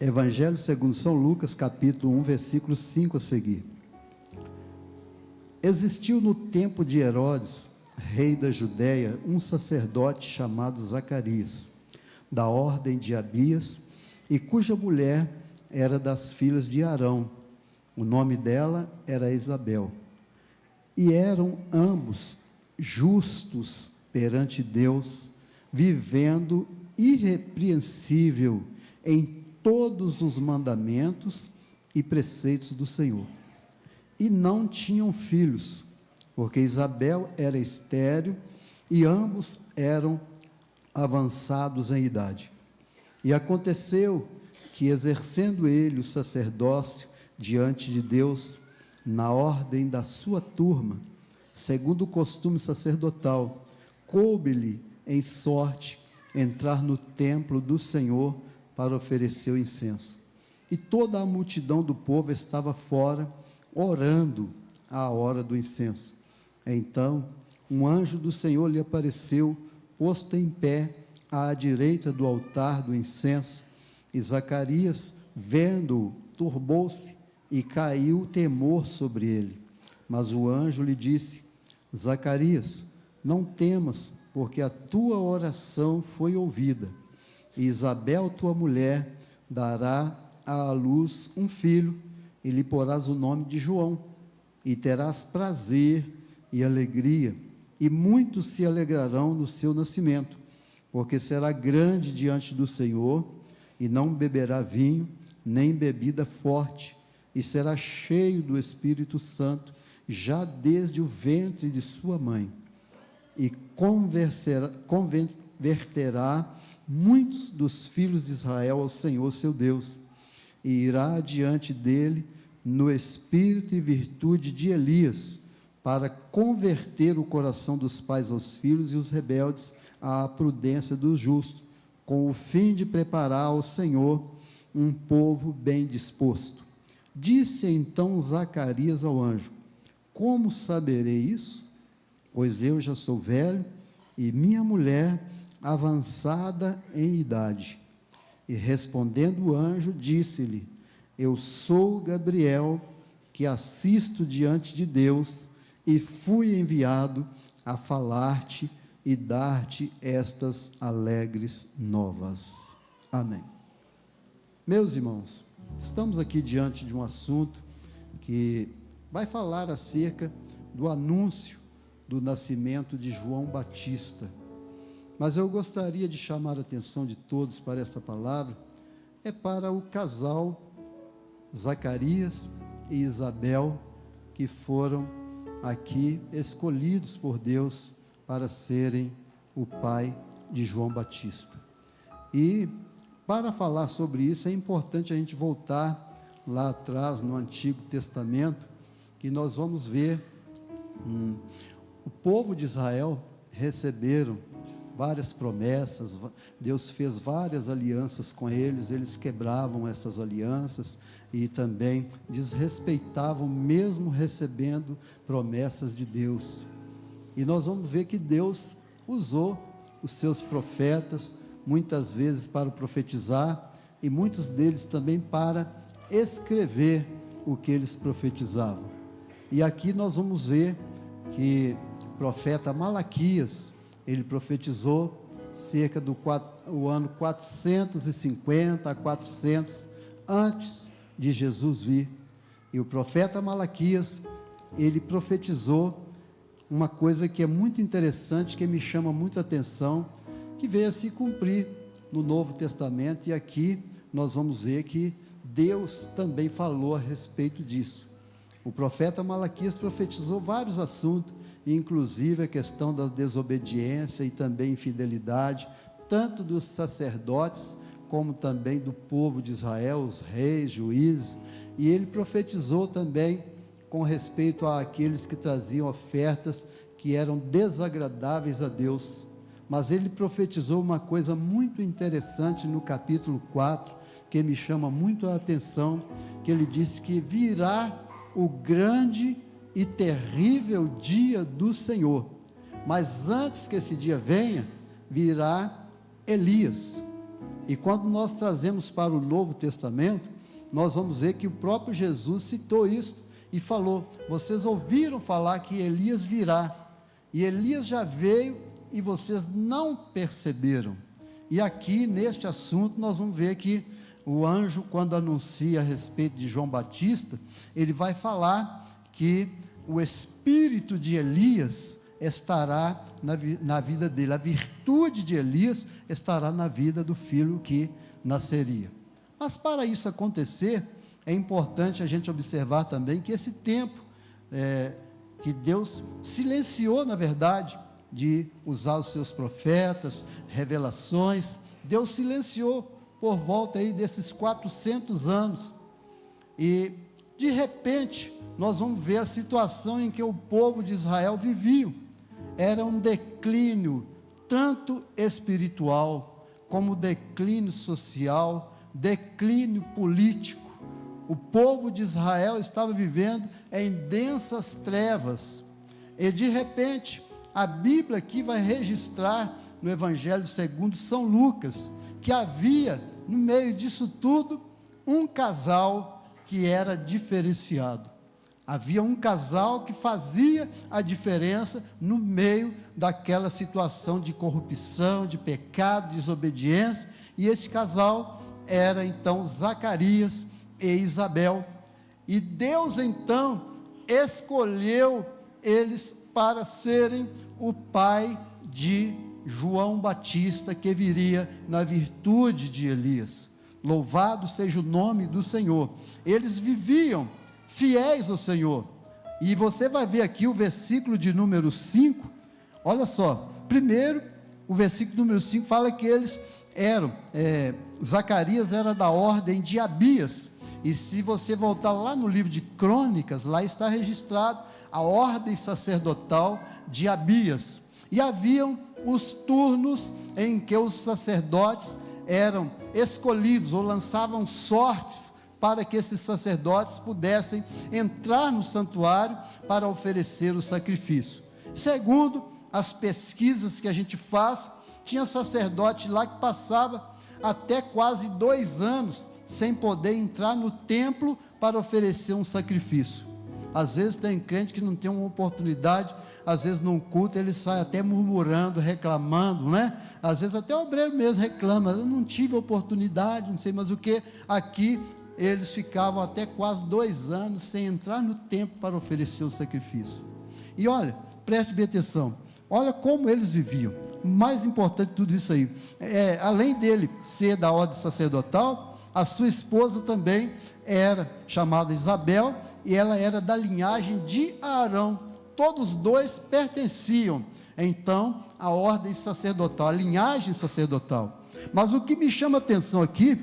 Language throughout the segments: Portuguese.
Evangelho segundo São Lucas, capítulo 1, versículo 5 a seguir. Existiu no tempo de Herodes, rei da Judéia, um sacerdote chamado Zacarias, da ordem de Abias, e cuja mulher era das filhas de Arão. O nome dela era Isabel. E eram ambos justos perante Deus, vivendo irrepreensível em todos os mandamentos e preceitos do Senhor. E não tinham filhos, porque Isabel era estéril e ambos eram avançados em idade. E aconteceu que, exercendo ele o sacerdócio diante de Deus, na ordem da sua turma, segundo o costume sacerdotal, coube-lhe em sorte entrar no templo do Senhor para oferecer o incenso. E toda a multidão do povo estava fora, orando à hora do incenso. Então, um anjo do Senhor lhe apareceu, posto em pé à direita do altar do incenso, e Zacarias, vendo-o, turbou-se e caiu o temor sobre ele. Mas o anjo lhe disse: Zacarias, não temas, porque a tua oração foi ouvida. E Isabel, tua mulher, dará à luz um filho, e lhe porás o nome de João, e terás prazer e alegria, e muitos se alegrarão no seu nascimento, porque será grande diante do Senhor, e não beberá vinho, nem bebida forte, e será cheio do Espírito Santo, já desde o ventre de sua mãe, e converterá muitos dos filhos de Israel ao Senhor seu Deus, e irá diante dele no espírito e virtude de Elias, para converter o coração dos pais aos filhos e os rebeldes à prudência dos justos, com o fim de preparar ao Senhor um povo bem disposto. Disse então Zacarias ao anjo: como saberei isso? Pois eu já sou velho e minha mulher avançada em idade. E respondendo o anjo, disse-lhe: eu sou Gabriel, que assisto diante de Deus, e fui enviado a falar-te e dar-te estas alegres novas. Amém. Meus irmãos, estamos aqui diante de um assunto que vai falar acerca do anúncio do nascimento de João Batista. Mas eu gostaria de chamar a atenção de todos para essa palavra, é para o casal Zacarias e Isabel, que foram aqui escolhidos por Deus para serem o pai de João Batista. E para falar sobre isso é importante a gente voltar lá atrás no Antigo Testamento, que nós vamos ver o povo de Israel receberam várias promessas, Deus fez várias alianças com eles, eles quebravam essas alianças e também desrespeitavam, mesmo recebendo promessas de Deus. E nós vamos ver que Deus usou os seus profetas, muitas vezes para profetizar, e muitos deles também para escrever o que eles profetizavam. E aqui nós vamos ver que o profeta Malaquias, ele profetizou cerca do ano 450 a 400 antes de Jesus vir. E o profeta Malaquias, ele profetizou uma coisa que é muito interessante, que me chama muita atenção, que veio a se cumprir no Novo Testamento, e aqui nós vamos ver que Deus também falou a respeito disso. O profeta Malaquias profetizou vários assuntos, inclusive a questão da desobediência e também infidelidade, tanto dos sacerdotes, como também do povo de Israel, os reis, juízes, e ele profetizou também com respeito àqueles que traziam ofertas que eram desagradáveis a Deus. Mas ele profetizou uma coisa muito interessante no capítulo 4, que me chama muito a atenção, que ele disse que virá o grande e terrível dia do Senhor, mas antes que esse dia venha, virá Elias. E quando nós trazemos para o Novo Testamento, nós vamos ver que o próprio Jesus citou isso e falou: vocês ouviram falar que Elias virá, e Elias já veio e vocês não perceberam. E aqui neste assunto nós vamos ver que o anjo, quando anuncia a respeito de João Batista, ele vai falar que o espírito de Elias estará na vida dele, a virtude de Elias estará na vida do filho que nasceria. Mas para isso acontecer, é importante a gente observar também que esse tempo, que Deus silenciou, na verdade, de usar os seus profetas, revelações, Deus silenciou por volta aí desses 400 anos, e de repente, nós vamos ver a situação em que o povo de Israel vivia. Era um declínio, tanto espiritual, como declínio social, declínio político. O povo de Israel estava vivendo em densas trevas, e de repente, a Bíblia aqui vai registrar, no Evangelho segundo São Lucas, que havia, no meio disso tudo, um casal que era diferenciado. Havia um casal que fazia a diferença no meio daquela situação de corrupção, de pecado, de desobediência, e esse casal era então Zacarias e Isabel, e Deus então escolheu eles para serem o pai de João Batista, que viria na virtude de Elias. Louvado seja o nome do Senhor. Eles viviam fiéis ao Senhor, e você vai ver aqui o versículo de número 5, olha só, primeiro, o versículo número 5 fala que eles eram, Zacarias era da ordem de Abias, e se você voltar lá no livro de Crônicas, lá está registrado a ordem sacerdotal de Abias, e haviam os turnos em que os sacerdotes eram escolhidos, ou lançavam sortes, para que esses sacerdotes pudessem entrar no santuário para oferecer o sacrifício. Segundo as pesquisas que a gente faz, tinha sacerdote lá que passava até quase 2 anos sem poder entrar no templo para oferecer um sacrifício. Às vezes tem crente que não tem uma oportunidade, às vezes num culto ele sai até murmurando, reclamando, né? Às vezes até o obreiro mesmo reclama: eu não tive oportunidade, não sei mais o que. Aqui eles ficavam até quase 2 anos sem entrar no templo para oferecer o sacrifício. E olha, preste bem atenção, olha como eles viviam. O mais importante de tudo isso aí, além dele ser da ordem sacerdotal, a sua esposa também era chamada Isabel, e ela era da linhagem de Arão. Todos dois pertenciam então à ordem sacerdotal, à linhagem sacerdotal. Mas o que me chama a atenção aqui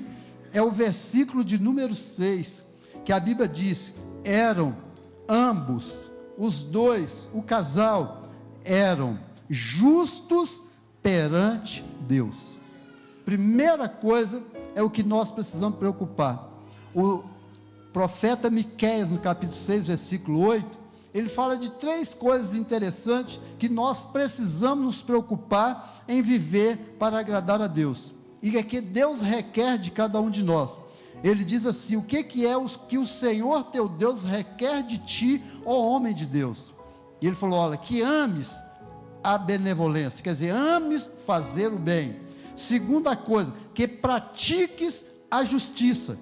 é o versículo de número 6, que a Bíblia diz: eram ambos, os dois, o casal, eram justos perante Deus. Primeira coisa é o que nós precisamos preocupar. O profeta Miqueias, no capítulo 6, versículo 8, ele fala de 3 coisas interessantes que nós precisamos nos preocupar em viver para agradar a Deus, e é que Deus requer de cada um de nós. Ele diz assim: o que é que o Senhor teu Deus requer de ti, ó homem de Deus? E ele falou: olha, que ames a benevolência, quer dizer, ames fazer o bem. Segunda coisa, que pratiques a justiça.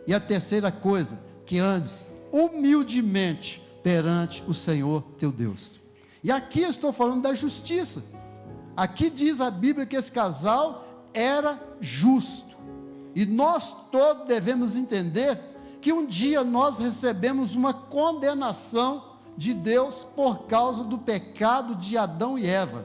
E a terceira coisa, que andes humildemente perante o Senhor teu Deus. E aqui eu estou falando da justiça. Aqui diz a Bíblia que esse casal era justo, e nós todos devemos entender que um dia nós recebemos uma condenação de Deus por causa do pecado de Adão e Eva.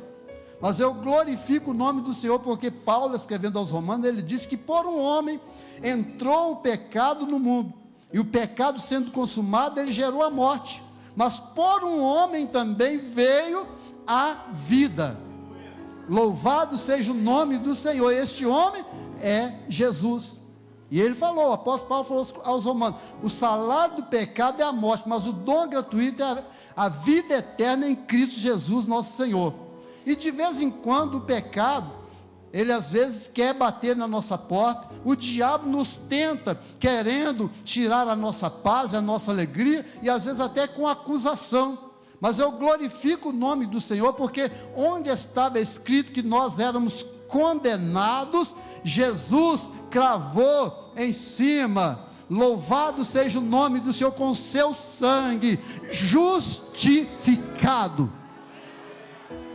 Mas eu glorifico o nome do Senhor, porque Paulo, escrevendo aos Romanos, ele diz que por um homem entrou o pecado no mundo, e o pecado sendo consumado, ele gerou a morte, mas por um homem também veio a vida. Louvado seja o nome do Senhor. Este homem é Jesus. E ele falou, o apóstolo Paulo falou aos Romanos: o salário do pecado é a morte, mas o dom gratuito é a vida eterna em Cristo Jesus nosso Senhor. E de vez em quando o pecado, Ele às vezes quer bater na nossa porta, o diabo nos tenta, querendo tirar a nossa paz, a nossa alegria, e às vezes até com acusação. Mas eu glorifico o nome do Senhor, porque onde estava escrito que nós éramos condenados, Jesus cravou em cima. Louvado seja o nome do Senhor, com seu sangue justificado.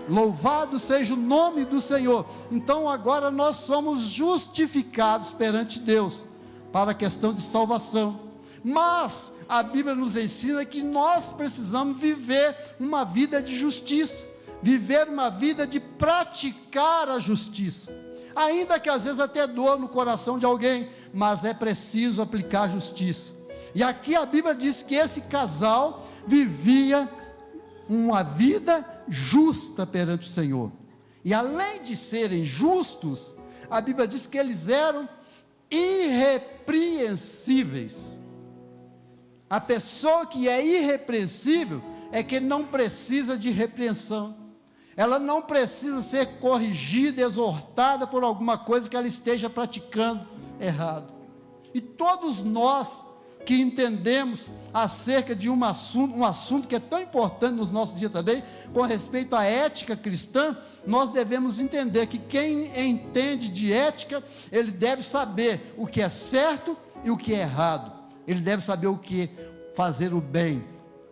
Louvado seja o nome do Senhor. Então agora nós somos justificados perante Deus, para a questão de salvação. Mas a Bíblia nos ensina que nós precisamos viver uma vida de justiça, viver uma vida de praticar a justiça, ainda que às vezes até doa no coração de alguém, mas é preciso aplicar a justiça. E aqui a Bíblia diz que esse casal vivia uma vida justa perante o Senhor, e além de serem justos, a Bíblia diz que eles eram irrepreensíveis. A pessoa que é irrepreensível é que não precisa de repreensão, ela não precisa ser corrigida, exortada por alguma coisa que ela esteja praticando errado. E todos nós que entendemos acerca de um assunto que é tão importante nos nossos dias também, com respeito à ética cristã, nós devemos entender que quem entende de ética, ele deve saber o que é certo e o que é errado, ele deve saber o que fazer o bem,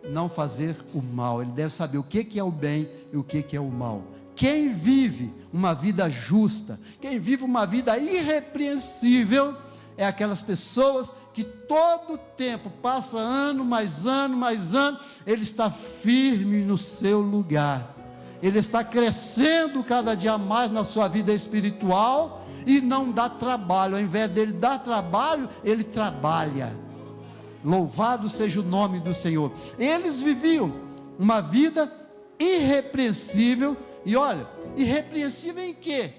não fazer o mal, ele deve saber o que é o bem e o que é o mal. Quem vive uma vida justa, quem vive uma vida irrepreensível, é aquelas pessoas que todo tempo, passa ano, mais ano, mais ano, ele está firme no seu lugar, ele está crescendo cada dia mais na sua vida espiritual, e não dá trabalho, ao invés dele dar trabalho, ele trabalha. Louvado seja o nome do Senhor. Eles viviam uma vida irrepreensível, e olha, irrepreensível em quê?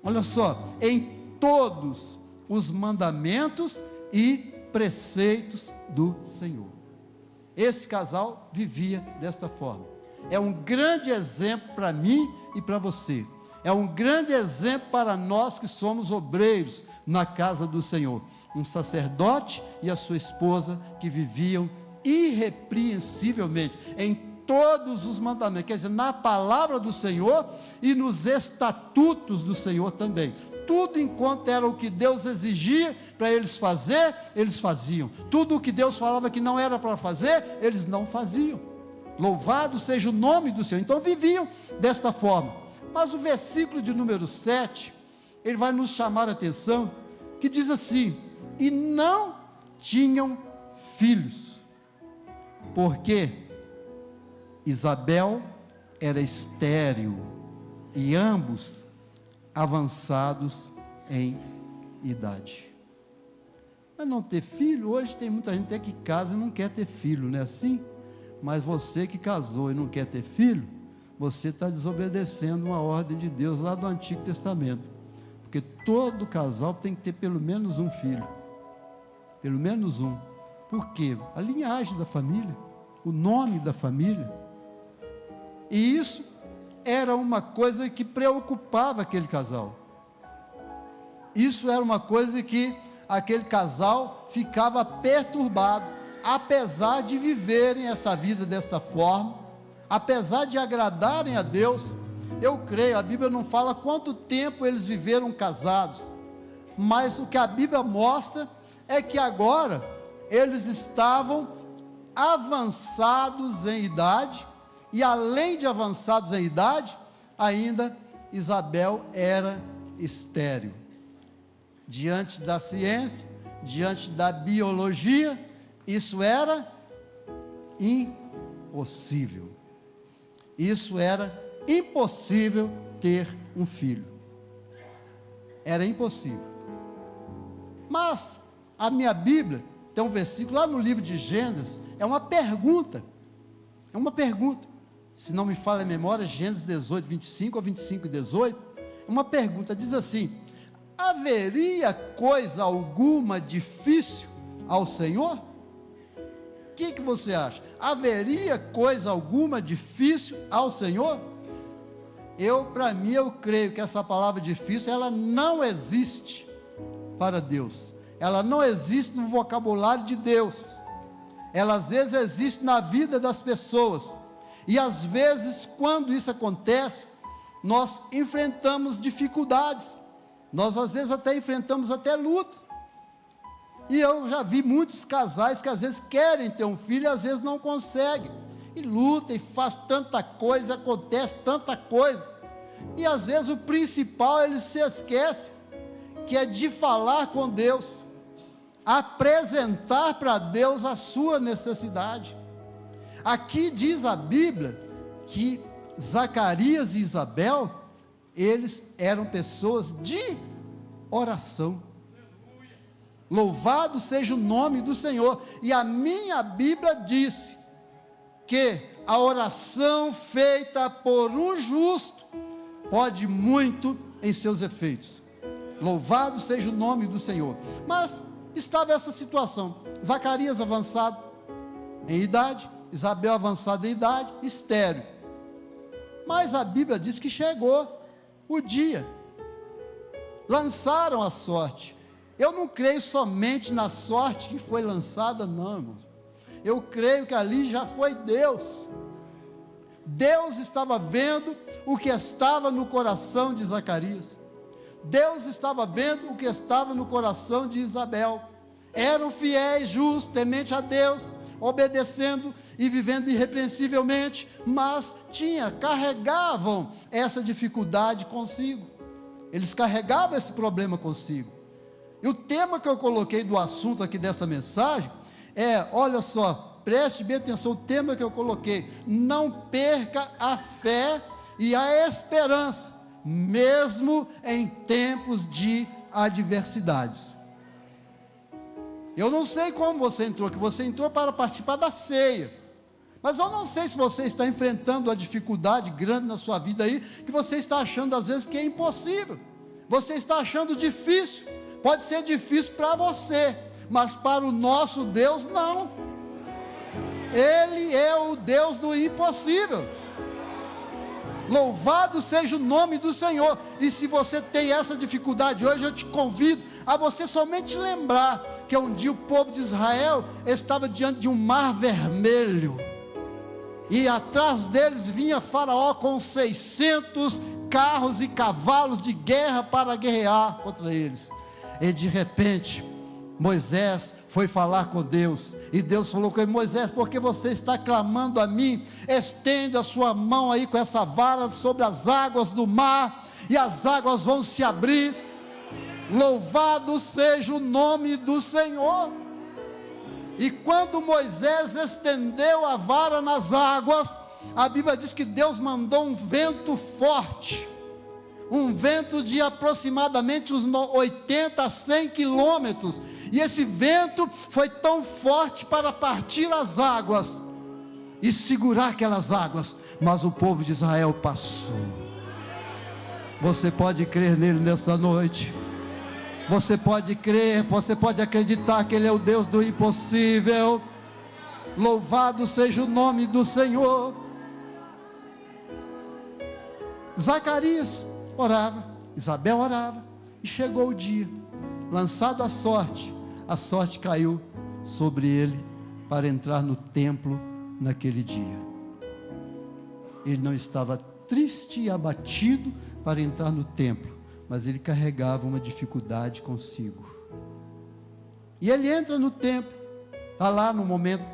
Olha só, em todos os mandamentos e preceitos do Senhor. Esse casal vivia desta forma. É um grande exemplo para mim e para você. É um grande exemplo para nós que somos obreiros na casa do Senhor. Um sacerdote e a sua esposa que viviam irrepreensivelmente em todos os mandamentos, quer dizer, na palavra do Senhor e nos estatutos do Senhor também. Tudo enquanto era o que Deus exigia para eles fazer, eles faziam. Tudo o que Deus falava que não era para fazer, eles não faziam. Louvado seja o nome do Senhor. Então viviam desta forma. Mas o versículo de número 7, ele vai nos chamar a atenção, que diz assim: e não tinham filhos, porque Isabel era estéril, e ambos avançados em idade. Mas não ter filho, hoje tem muita gente até que casa e não quer ter filho, não é assim? Mas você que casou e não quer ter filho, você está desobedecendo uma ordem de Deus lá do Antigo Testamento, porque todo casal tem que ter pelo menos um filho, pelo menos um. Por quê? A linhagem da família, o nome da família. E isso era uma coisa que preocupava aquele casal. Isso era uma coisa que aquele casal ficava perturbado, apesar de viverem esta vida desta forma, apesar de agradarem a Deus. Eu creio, a Bíblia não fala quanto tempo eles viveram casados, mas o que a Bíblia mostra é que agora eles estavam avançados em idade, e além de avançados em idade, ainda Isabel era estéril. Diante da ciência, diante da biologia, isso era impossível. Isso era impossível ter um filho. Era impossível. Mas a minha Bíblia tem um versículo lá no livro de Gênesis, é uma pergunta. É uma pergunta. Se não me falha a memória, Gênesis 18, 25 ou 25 e 18, é uma pergunta, diz assim: haveria coisa alguma difícil ao Senhor? O que você acha? Haveria coisa alguma difícil ao Senhor? Para mim, eu creio que essa palavra difícil, ela não existe para Deus. Ela não existe no vocabulário de Deus. Ela às vezes existe na vida das pessoas. E às vezes, quando isso acontece, nós enfrentamos dificuldades. Nós às vezes até enfrentamos até luta. E eu já vi muitos casais que às vezes querem ter um filho e às vezes não conseguem. E luta e faz tanta coisa, acontece tanta coisa. E às vezes o principal eles se esquecem, que é de falar com Deus, apresentar para Deus a sua necessidade. Aqui diz a Bíblia que Zacarias e Isabel, eles eram pessoas de oração. Louvado seja o nome do Senhor. E a minha Bíblia disse que a oração feita por um justo pode muito em seus efeitos. Louvado seja o nome do Senhor. Mas estava essa situação: Zacarias avançado em idade, Isabel avançada em idade, estéril. Mas a Bíblia diz que chegou o dia, lançaram a sorte. Eu não creio somente na sorte que foi lançada, não, irmãos. Eu creio que ali já foi Deus. Deus estava vendo o que estava no coração de Zacarias. Deus estava vendo o que estava no coração de Isabel. Eram fiéis, justos, tementes a Deus, obedecendo e vivendo irrepreensivelmente, mas carregavam essa dificuldade consigo. Eles carregavam esse problema consigo. E o tema que eu coloquei do assunto aqui dessa mensagem é, olha só, preste bem atenção, o tema que eu coloquei: não perca a fé e a esperança, mesmo em tempos de adversidades. Eu não sei como você entrou, que você entrou para participar da ceia, mas eu não sei se você está enfrentando uma dificuldade grande na sua vida aí, que você está achando às vezes que é impossível, você está achando difícil. Pode ser difícil para você, mas para o nosso Deus não. Ele é o Deus do impossível. Louvado seja o nome do Senhor. E se você tem essa dificuldade hoje, eu te convido a você somente lembrar que um dia o povo de Israel estava diante de um mar vermelho, e atrás deles vinha Faraó com 600 carros e cavalos de guerra para guerrear contra eles. E de repente Moisés foi falar com Deus, e Deus falou com ele: Moisés, porque você está clamando a mim? Estende a sua mão aí com essa vara sobre as águas do mar, e as águas vão se abrir. Louvado seja o nome do Senhor. E quando Moisés estendeu a vara nas águas, a Bíblia diz que Deus mandou um vento forte, um vento de aproximadamente uns 80 a 100 quilômetros, e esse vento foi tão forte para partir as águas e segurar aquelas águas, mas o povo de Israel passou. Você pode crer nele nesta noite? Você pode crer, você pode acreditar que ele é o Deus do impossível. Louvado seja o nome do Senhor. Zacarias orava, Isabel orava, e chegou o dia, lançado a sorte caiu sobre ele para entrar no templo naquele dia. Ele não estava triste e abatido para entrar no templo, mas ele carregava uma dificuldade consigo. E ele entra no templo, está lá no momento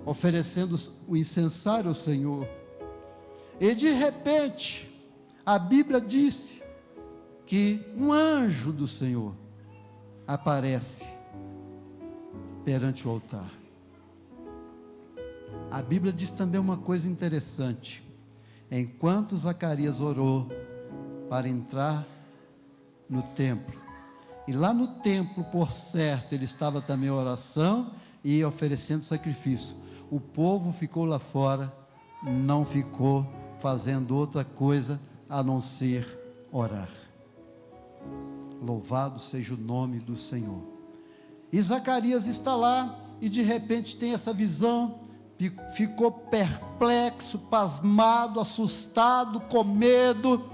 oferecendo o incensário ao Senhor, e de repente a Bíblia disse que um anjo do Senhor aparece perante o altar. A Bíblia diz também uma coisa interessante: enquanto Zacarias orou para entrar no templo, e lá no templo, por certo, ele estava também em oração e oferecendo sacrifício, o povo ficou lá fora, não ficou fazendo outra coisa a não ser orar. Louvado seja o nome do Senhor. E Zacarias está lá, e de repente tem essa visão ficou perplexo, pasmado, assustado, com medo,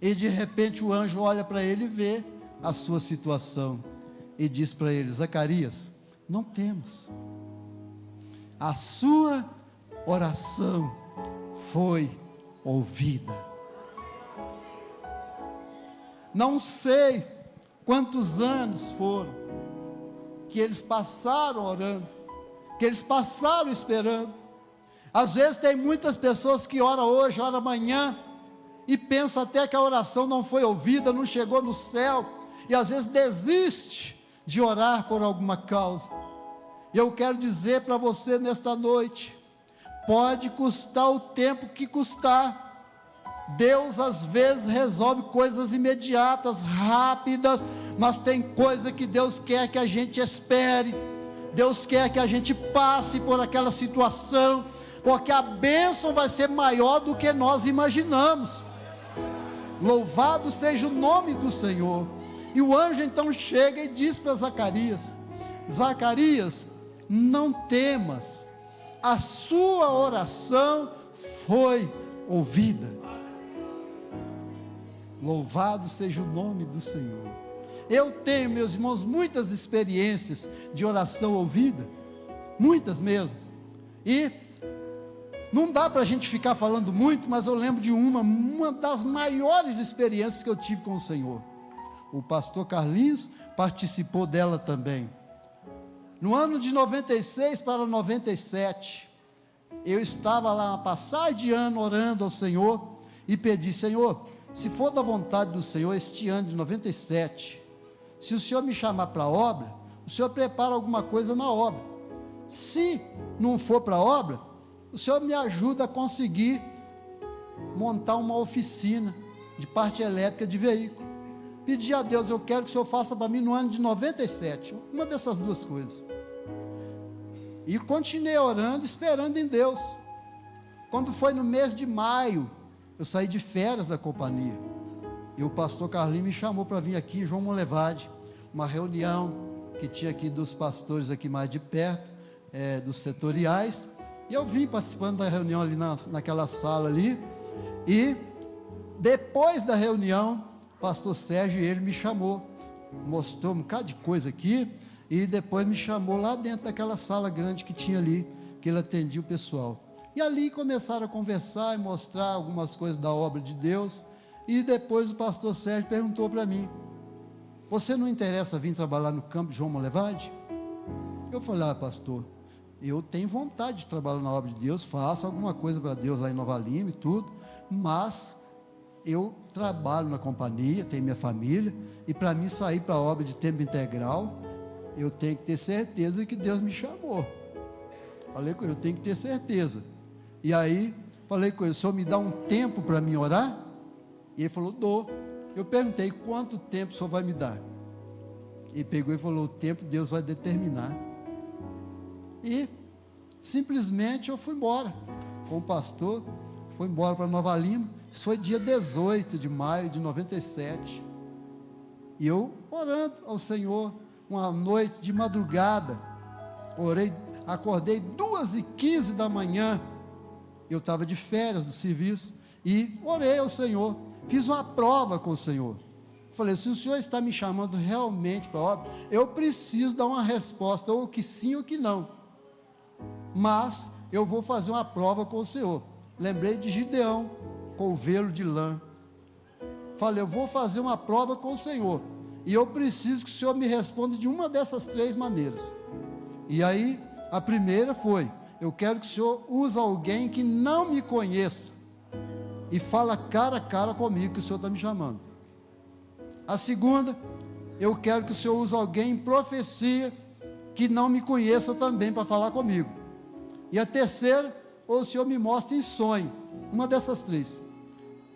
e de repente o anjo olha para ele e vê a sua situação, e diz para ele: Zacarias, não temas, a sua oração foi ouvida. Não sei quantos anos foram que eles passaram orando, que eles passaram esperando. Às vezes tem muitas pessoas que oram hoje, oram amanhã, e pensam até que a oração não foi ouvida, não chegou no céu, e às vezes desiste de orar por alguma causa. E eu quero dizer para você nesta noite, pode custar o tempo que custar, Deus às vezes resolve coisas imediatas, rápidas, mas tem coisa que Deus quer que a gente espere, Deus quer que a gente passe por aquela situação, porque a bênção vai ser maior do que nós imaginamos. Louvado seja o nome do Senhor. E o anjo então chega e diz para Zacarias: Zacarias, não temas, a sua oração foi ouvida. Louvado seja o nome do Senhor. Eu tenho, meus irmãos, muitas experiências de oração ouvida, muitas mesmo, e não dá para a gente ficar falando muito, mas eu lembro de uma das maiores experiências que eu tive com o Senhor. O pastor Carlinhos participou dela também. No ano de 96 para 97, eu estava lá, uma passagem de ano, orando ao Senhor, e pedi: Senhor, se for da vontade do Senhor, este ano de 97, se o Senhor me chamar para a obra, o Senhor prepara alguma coisa na obra. Se não for para a obra, o Senhor me ajuda a conseguir montar uma oficina de parte elétrica de veículo. Pedi a Deus: eu quero que o Senhor faça para mim no ano de 97, uma dessas duas coisas. E continuei orando, esperando em Deus. Quando foi no mês de maio, eu saí de férias da companhia, e o pastor Carlinhos me chamou para vir aqui em João Molevade, uma reunião que tinha aqui dos pastores aqui mais de perto, dos setoriais, e eu vim participando da reunião ali naquela sala ali, e depois da reunião, o pastor Sérgio, ele me chamou, mostrou um bocado de coisa aqui, e depois me chamou lá dentro daquela sala grande que tinha ali, que ele atendia o pessoal. E ali começaram a conversar e mostrar algumas coisas da obra de Deus. E depois o pastor Sérgio perguntou para mim: você não interessa vir trabalhar no campo de João Molevade? Eu falei: pastor, eu tenho vontade de trabalhar na obra de Deus, faço alguma coisa para Deus lá em Nova Lima e tudo, mas eu trabalho na companhia, tenho minha família, e para mim sair para a obra de tempo integral, eu tenho que ter certeza que Deus me chamou. Falei com ele: eu tenho que ter certeza. E aí, falei com ele: o senhor me dá um tempo para mim orar? E ele falou: dou. Eu perguntei: quanto tempo o senhor vai me dar? Ele pegou e falou: o tempo Deus vai determinar. E, simplesmente, eu fui embora, com o pastor, fui embora para Nova Lima. Isso foi dia 18 de maio de 97. E eu orando ao Senhor, uma noite de madrugada, orei, acordei 2h15 da manhã, eu estava de férias do serviço, e orei ao Senhor, fiz uma prova com o Senhor, falei: se o Senhor está me chamando realmente para a obra, eu preciso dar uma resposta, ou que sim ou que não, mas eu vou fazer uma prova com o Senhor. Lembrei de Gideão, com o velo de lã, falei: eu vou fazer uma prova com o Senhor, e eu preciso que o Senhor me responda de uma dessas 3 maneiras. E aí, a primeira foi: eu quero que o Senhor use alguém que não me conheça, e fala cara a cara comigo que o Senhor está me chamando. A segunda: eu quero que o Senhor use alguém em profecia, que não me conheça também, para falar comigo. E a terceira: ou o Senhor me mostra em sonho, uma dessas 3.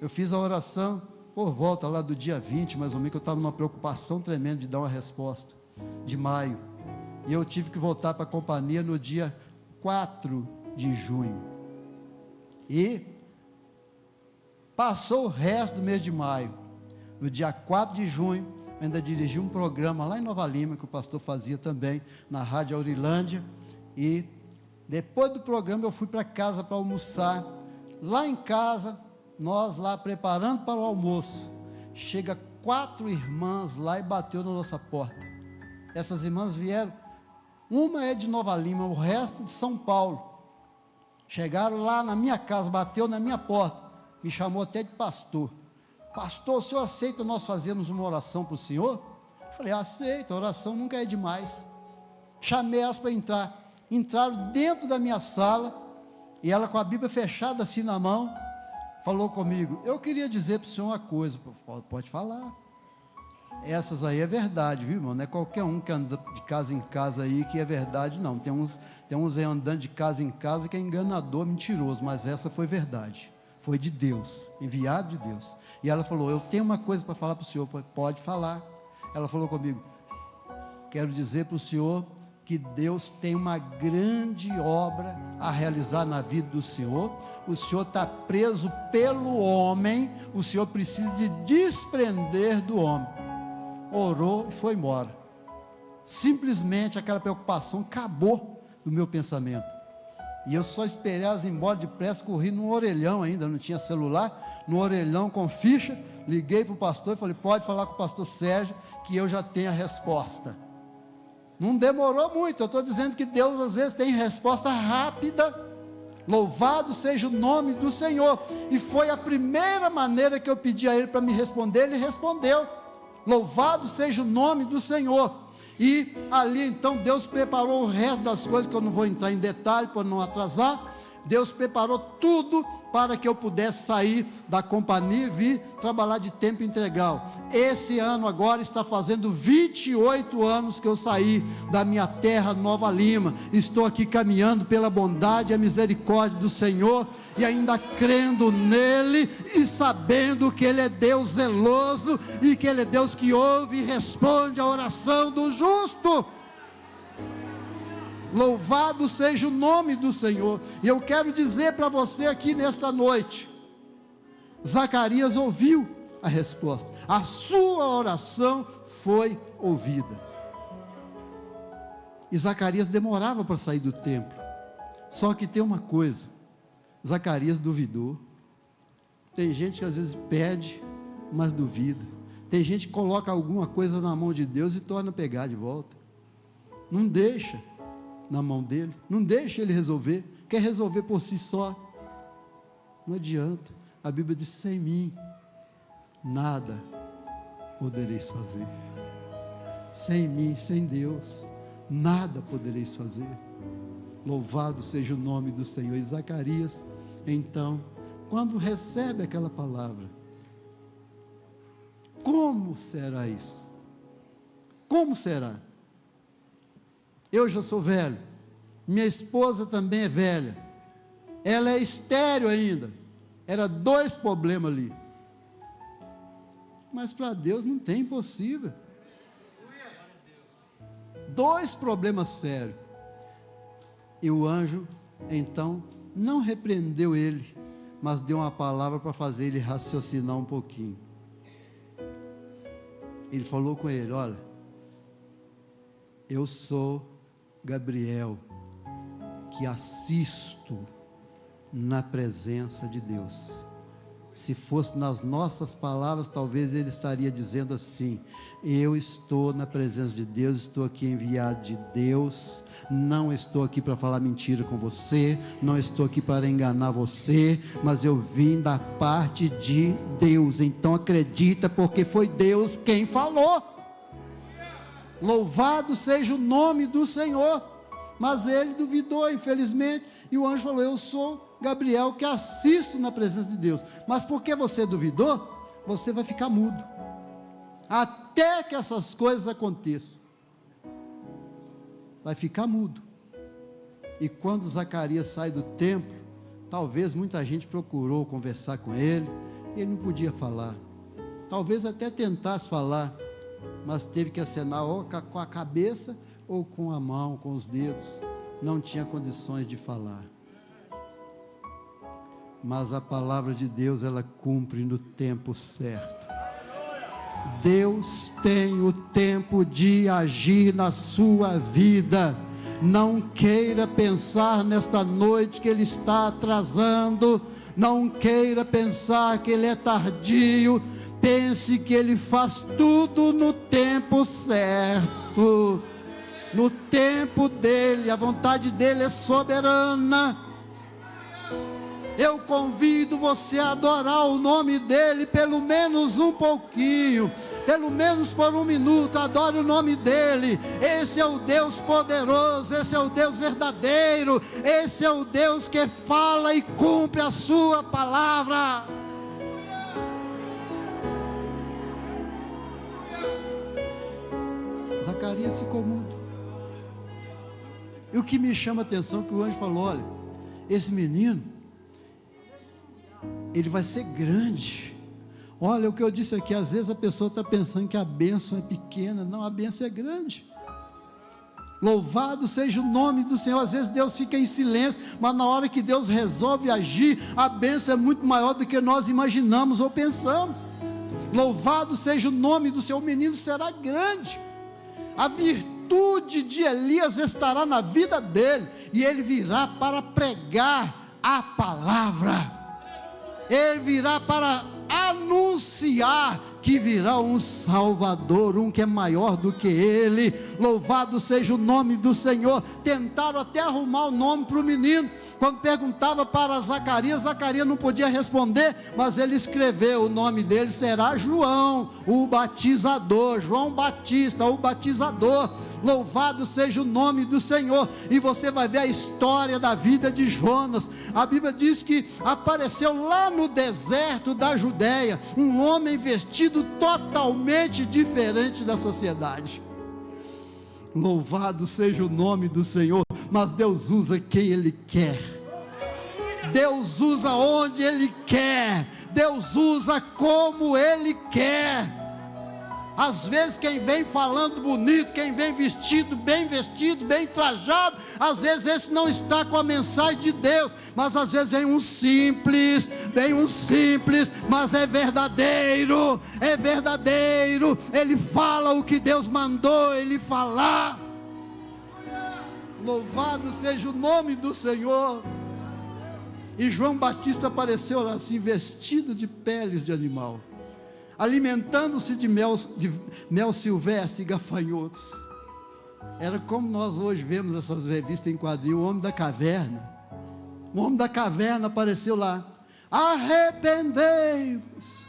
Eu fiz a oração, por volta lá do dia 20, mais ou menos, que eu estava numa preocupação tremenda de dar uma resposta, de maio, e eu tive que voltar para a companhia no dia 4 de junho, e passou o resto do mês de maio. No dia 4 de junho, eu ainda dirigi um programa lá em Nova Lima, que o pastor fazia também, na Rádio Aurilândia, E depois do programa eu fui para casa para almoçar. Lá em casa, nós lá preparando para o almoço, chega 4 irmãs lá e bateu na nossa porta. Essas irmãs vieram, uma é de Nova Lima, o resto de São Paulo. Chegaram lá na minha casa, bateu na minha porta, me chamou até de pastor. Pastor, o senhor aceita nós fazermos uma oração para o senhor? Eu falei, aceito, a oração nunca é demais. Chamei elas para entrar. Entraram dentro da minha sala, e ela com a Bíblia fechada assim na mão, falou comigo, eu queria dizer para o senhor uma coisa. Pode falar. Essas aí é verdade, viu, irmão? Não é qualquer um que anda de casa em casa aí que é verdade, não. Tem uns aí andando de casa em casa que é enganador, mentiroso, mas essa foi verdade. Foi de Deus, enviado de Deus. E ela falou, eu tenho uma coisa para falar para o senhor. Pode falar. Ela falou comigo, quero dizer para o senhor que Deus tem uma grande obra a realizar na vida do senhor. O senhor está preso pelo homem, o senhor precisa de desprender do homem. Orou e foi embora. Simplesmente aquela preocupação acabou do meu pensamento. E eu só esperei elas ir embora depressa, corri no orelhão ainda, não tinha celular, no orelhão com ficha, liguei para o pastor e falei, pode falar com o pastor Sérgio, que eu já tenho a resposta. Não demorou muito, eu estou dizendo que Deus às vezes tem resposta rápida. Louvado seja o nome do Senhor. E foi a primeira maneira que eu pedi a Ele para me responder, Ele respondeu. Louvado seja o nome do Senhor. E ali então Deus preparou o resto das coisas, que eu não vou entrar em detalhe para não atrasar. Deus preparou tudo para que eu pudesse sair da companhia e vir trabalhar de tempo integral. Esse ano agora está fazendo 28 anos que eu saí da minha terra, Nova Lima. Estou aqui caminhando pela bondade e a misericórdia do Senhor, e ainda crendo nele e sabendo que Ele é Deus zeloso, e que Ele é Deus que ouve e responde a oração do justo. Louvado seja o nome do Senhor. E eu quero dizer para você aqui nesta noite, Zacarias ouviu a resposta, a sua oração foi ouvida. E Zacarias demorava para sair do templo. Só que tem uma coisa, Zacarias duvidou. Tem gente que às vezes pede, mas duvida. Tem gente que coloca alguma coisa na mão de Deus e torna a pegar de volta. Não deixa na mão dele, não deixa ele resolver, quer resolver por si só. Não adianta. A Bíblia diz, sem mim nada podereis fazer. Sem mim, sem Deus, nada podereis fazer. Louvado seja o nome do Senhor. E Zacarias, então, quando recebe aquela palavra, como será isso? Como será? Eu já sou velho, minha esposa também é velha, ela é estéril ainda, era 2 problemas ali, mas para Deus não tem impossível, 2 problemas sérios, e o anjo então não repreendeu ele, mas deu uma palavra para fazer ele raciocinar um pouquinho. Ele falou com ele, olha, eu sou Gabriel, que assisto na presença de Deus. Se fosse nas nossas palavras, talvez ele estaria dizendo assim, eu estou na presença de Deus, estou aqui enviado de Deus, não estou aqui para falar mentira com você, não estou aqui para enganar você, mas eu vim da parte de Deus, então acredita, porque foi Deus quem falou. Louvado seja o nome do Senhor. Mas ele duvidou, infelizmente, e o anjo falou, eu sou Gabriel, que assisto na presença de Deus. Mas porque você duvidou, você vai ficar mudo, até que essas coisas aconteçam, vai ficar mudo. E quando Zacarias sai do templo, talvez muita gente procurou conversar com ele, e ele não podia falar, talvez até tentasse falar, mas teve que acenar ou com a cabeça, ou com a mão, com os dedos, não tinha condições de falar. Mas a palavra de Deus, ela cumpre no tempo certo. Deus tem o tempo de agir na sua vida. Não queira pensar nesta noite que ele está atrasando, não queira pensar que ele é tardio, pense que ele faz tudo no tempo certo, no tempo dele. A vontade dele é soberana. Eu convido você a adorar o nome dele pelo menos um pouquinho, pelo menos por um minuto. Adore o nome dele. Esse é o Deus poderoso, esse é o Deus verdadeiro, esse é o Deus que fala e cumpre a sua palavra. Zacarias ficou mudo. E o que me chama a atenção é que o anjo falou: olha, esse menino, ele vai ser grande. Olha o que eu disse aqui, às vezes a pessoa está pensando que a bênção é pequena. Não, a bênção é grande. Louvado seja o nome do Senhor. Às vezes Deus fica em silêncio, mas na hora que Deus resolve agir, a bênção é muito maior do que nós imaginamos ou pensamos. Louvado seja o nome do Senhor. O menino será grande. A virtude de Elias estará na vida dele, e ele virá para pregar a palavra. Ele virá para anunciar que virá um Salvador, um que é maior do que ele. Louvado seja o nome do Senhor. Tentaram até arrumar o nome para o menino. Quando perguntava para Zacarias, Zacarias não podia responder, mas ele escreveu: o nome dele será João, o batizador. João Batista, o batizador. Louvado seja o nome do Senhor. E você vai ver a história da vida de Jonas. A Bíblia diz que apareceu lá no deserto da Judéia um homem vestido totalmente diferente da sociedade. Louvado seja o nome do Senhor. Mas Deus usa quem Ele quer. Deus usa onde Ele quer. Deus usa como Ele quer. Às vezes quem vem falando bonito, quem vem vestido, bem trajado, às vezes esse não está com a mensagem de Deus. Mas às vezes vem um simples, mas é verdadeiro, ele fala o que Deus mandou ele falar. Louvado seja o nome do Senhor. E João Batista apareceu lá assim, vestido de peles de animal, alimentando-se de mel silvestre e gafanhotos. Era como nós hoje vemos essas revistas em quadrinho, o homem da caverna. O homem da caverna apareceu lá: arrependei-vos,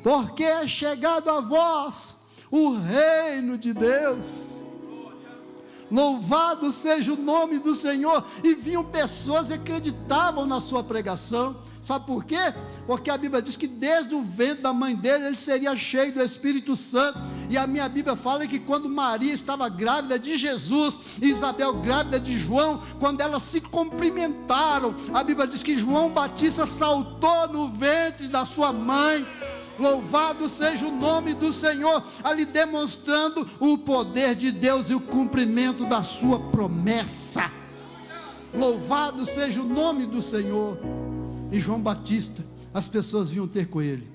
porque é chegado a vós o reino de Deus. Louvado seja o nome do Senhor. E vinham pessoas e acreditavam na sua pregação. Sabe por quê? Porque a Bíblia diz que desde o ventre da mãe dele, ele seria cheio do Espírito Santo. E a minha Bíblia fala que quando Maria estava grávida de Jesus, e Isabel grávida de João, quando elas se cumprimentaram, a Bíblia diz que João Batista saltou no ventre da sua mãe. Louvado seja o nome do Senhor, ali demonstrando o poder de Deus e o cumprimento da sua promessa. Louvado seja o nome do Senhor. E João Batista, as pessoas vinham ter com ele.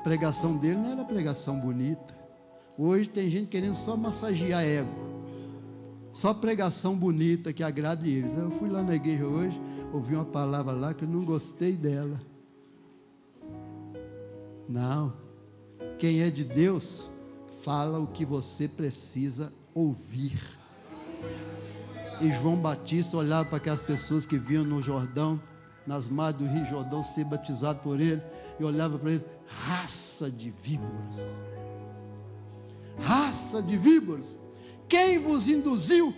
A pregação dele não era pregação bonita. Hoje tem gente querendo só massagear ego, só pregação bonita que agrade eles. Eu fui lá na igreja hoje, ouvi uma palavra lá que eu não gostei dela. Não, quem é de Deus fala o que você precisa ouvir. E João Batista olhava para aquelas pessoas que vinham no Jordão, nas margens do Rio Jordão, ser batizado por ele, e olhava para ele: raça de víboras, quem vos induziu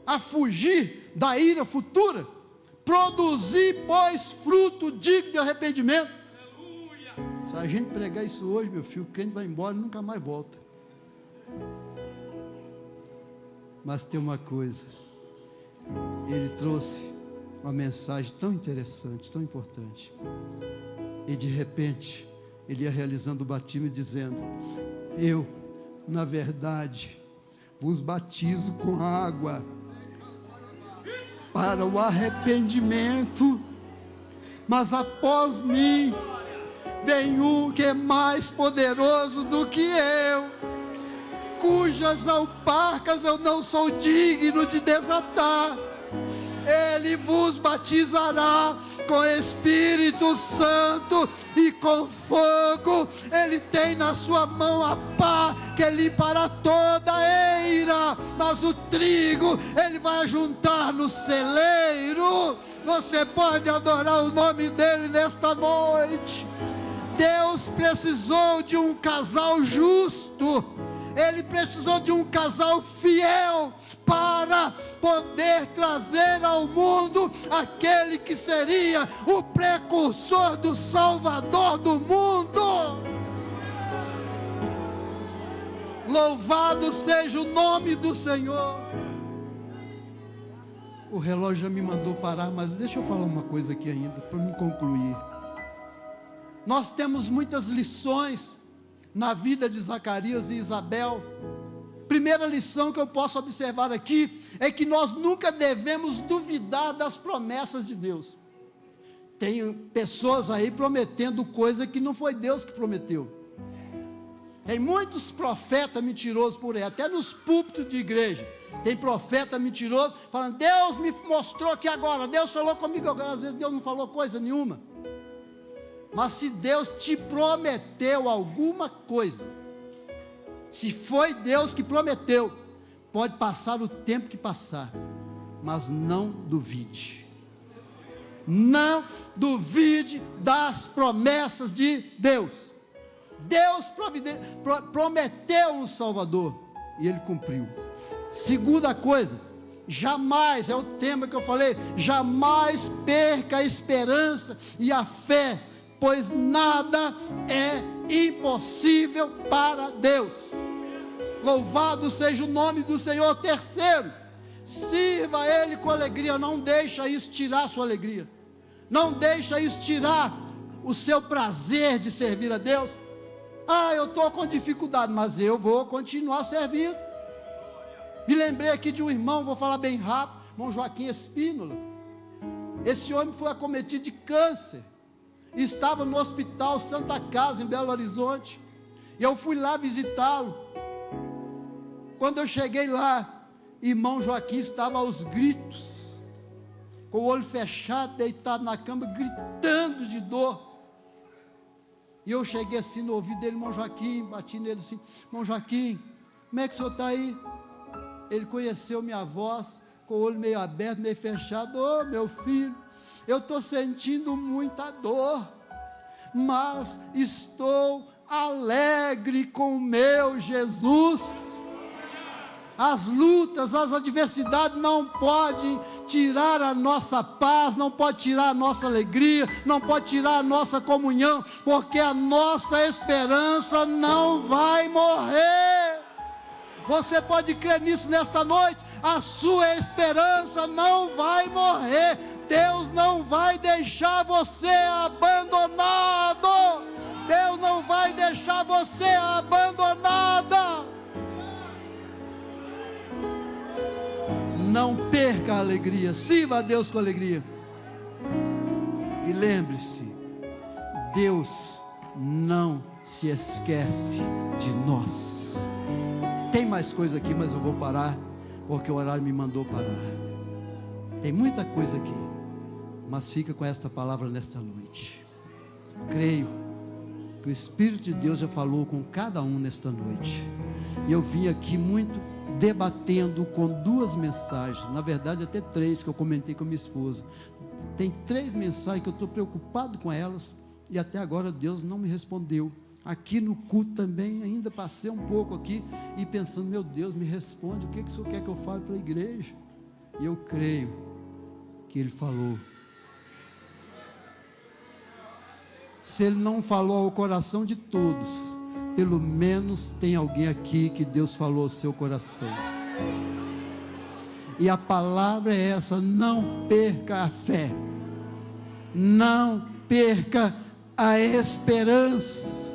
a fugir da ira futura? Produzi, pois, fruto digno de arrependimento. Se a gente pregar isso hoje, meu filho, o crente vai embora e nunca mais volta. Mas tem uma coisa, ele trouxe uma mensagem tão interessante, tão importante, e de repente ele ia realizando o batismo e dizendo: eu, na verdade, vos batizo com água para o arrependimento, mas após mim vem um que é mais poderoso do que eu, cujas alparcas eu não sou digno de desatar. Ele vos batizará com Espírito Santo e com fogo. Ele tem na sua mão a pá que limpará toda a eira, mas o trigo ele vai juntar no celeiro. Você pode adorar o nome dele nesta noite. Deus precisou de um casal justo, ele precisou de um casal fiel para poder trazer ao mundo aquele que seria o precursor do Salvador do mundo. Louvado seja o nome do Senhor. O relógio já me mandou parar, mas deixa eu falar uma coisa aqui ainda, para me concluir. Nós temos muitas lições na vida de Zacarias e Isabel. Primeira lição que eu posso observar aqui é que nós nunca devemos duvidar das promessas de Deus. Tem pessoas aí prometendo coisa que não foi Deus que prometeu. Tem muitos profetas mentirosos por aí, até nos púlpitos de igreja. Tem profeta mentiroso falando: Deus me mostrou aqui agora, Deus falou comigo agora. Às vezes Deus não falou coisa nenhuma. Mas se Deus te prometeu alguma coisa, se foi Deus que prometeu, pode passar o tempo que passar, mas não duvide. Não duvide das promessas de Deus. Deus prometeu um Salvador e Ele cumpriu. Segunda coisa, jamais, é o tema que eu falei, jamais perca a esperança e a fé, pois nada é impossível para Deus. Louvado seja o nome do Senhor. Terceiro, sirva a Ele com alegria. Não deixa isso tirar a sua alegria, não deixa isso tirar o seu prazer de servir a Deus. Eu estou com dificuldade, mas eu vou continuar servindo. Me lembrei aqui de um irmão, vou falar bem rápido, irmão Joaquim Espínola. Esse homem foi acometido de câncer, estava no hospital Santa Casa, em Belo Horizonte, e eu fui lá visitá-lo. Quando eu cheguei lá, irmão Joaquim estava aos gritos, com o olho fechado, deitado na cama, gritando de dor. E eu cheguei assim no ouvido dele: irmão Joaquim, bati nele assim: irmão Joaquim, como é que o senhor está aí? Ele conheceu minha voz, com o olho meio aberto, meio fechado: meu filho, eu estou sentindo muita dor, mas estou alegre com o meu Jesus. As lutas, as adversidades não podem tirar a nossa paz, não pode tirar a nossa alegria, não pode tirar a nossa comunhão, porque a nossa esperança não vai morrer. Você pode crer nisso nesta noite? A sua esperança não vai morrer. Deus não vai deixar você abandonado. Deus não vai deixar você abandonada. Não perca a alegria, sirva a Deus com alegria. E lembre-se, Deus não se esquece de nós. Tem mais coisa aqui, mas eu vou parar, porque o horário me mandou parar. Tem muita coisa aqui, mas fica com esta palavra nesta noite. Creio que o Espírito de Deus já falou com cada um nesta noite. E eu vim aqui muito debatendo com duas mensagens, na verdade até três, que eu comentei com minha esposa. Tem 3 mensagens que eu estou preocupado com elas, e até agora Deus não me respondeu. Aqui no culto também, ainda passei um pouco aqui, e pensando: meu Deus, me responde, o que o Senhor quer que eu fale para a igreja? E eu creio que Ele falou. Se Ele não falou ao coração de todos, pelo menos tem alguém aqui que Deus falou ao seu coração. E a palavra é essa: não perca a fé, não perca a esperança,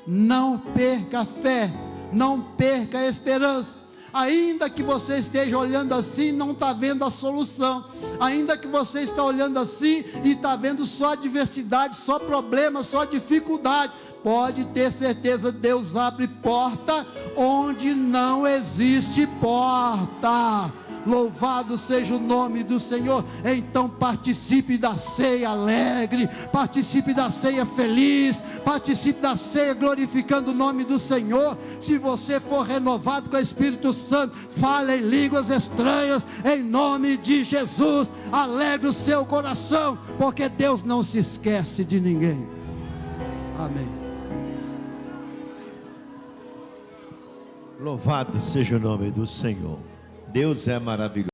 não perca a fé, não perca a esperança. Ainda que você esteja olhando assim, não está vendo a solução. Ainda que você está olhando assim e está vendo só adversidade, só problema, só dificuldade, pode ter certeza, Deus abre porta onde não existe porta. Louvado seja o nome do Senhor. Então participe da ceia alegre, participe da ceia feliz, participe da ceia glorificando o nome do Senhor. Se você for renovado com o Espírito Santo, fale em línguas estranhas, em nome de Jesus. Alegre o seu coração, porque Deus não se esquece de ninguém. Amém. Louvado seja o nome do Senhor. Deus é maravilhoso.